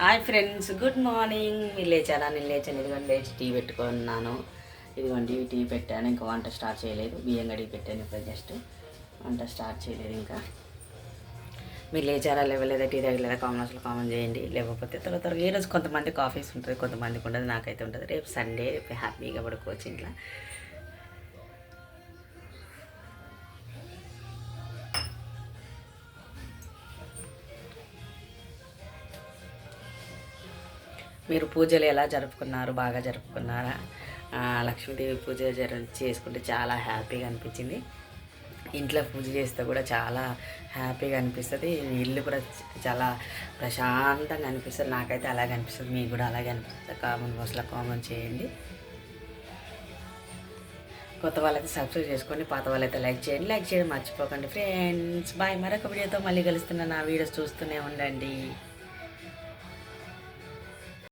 Hi friends, good morning. మీరు లేచారా? నేను లేచాను. ఇదిగోండి లేచి టీ పెట్టుకున్నాను. ఇదిగోండి టీ పెట్టాను. ఇంకా వంట స్టార్ట్ చేయలేదు. బియ్యం కడిగి పెట్టాను. ఇప్పుడు జస్ట్ వంట స్టార్ట్ చేయలేదు ఇంకా. మీరు లేచారా లేవలేదా, టీ తాగలేదా కామెంట్స్లో కామెంట్ చేయండి. లేకపోతే త్వరగా ఈరోజు కొంతమంది కాఫీస్ ఉంటుంది, కొంతమందికి ఉండదు. నాకైతే ఉంటుంది. రేపు సండే, రేపు హ్యాపీగా పడుకోవచ్చు ఇంట్లో. మీరు పూజలు ఎలా జరుపుకున్నారు? బాగా జరుపుకున్నారా? లక్ష్మీదేవి పూజ చేసుకుంటే చాలా హ్యాపీగా అనిపించింది. ఇంట్లో పూజ చేస్తే కూడా చాలా హ్యాపీగా అనిపిస్తుంది. ఇల్లు కూడా చాలా ప్రశాంతంగా అనిపిస్తుంది. నాకైతే అలాగే అనిపిస్తుంది. మీకు కూడా అలాగే అనిపిస్తుంది. కామెంట్ బాక్స్లో కామెంట్ చేయండి. కొత్త వాళ్ళైతే సబ్స్క్రైబ్ చేసుకోండి, పాత వాళ్ళైతే లైక్ చేయండి. లైక్ చేయడం మర్చిపోకండి ఫ్రెండ్స్. బాయ్. మరొక వీడియోతో మళ్ళీ కలుస్తున్నాను. నా వీడియోస్ చూస్తూనే ఉండండి.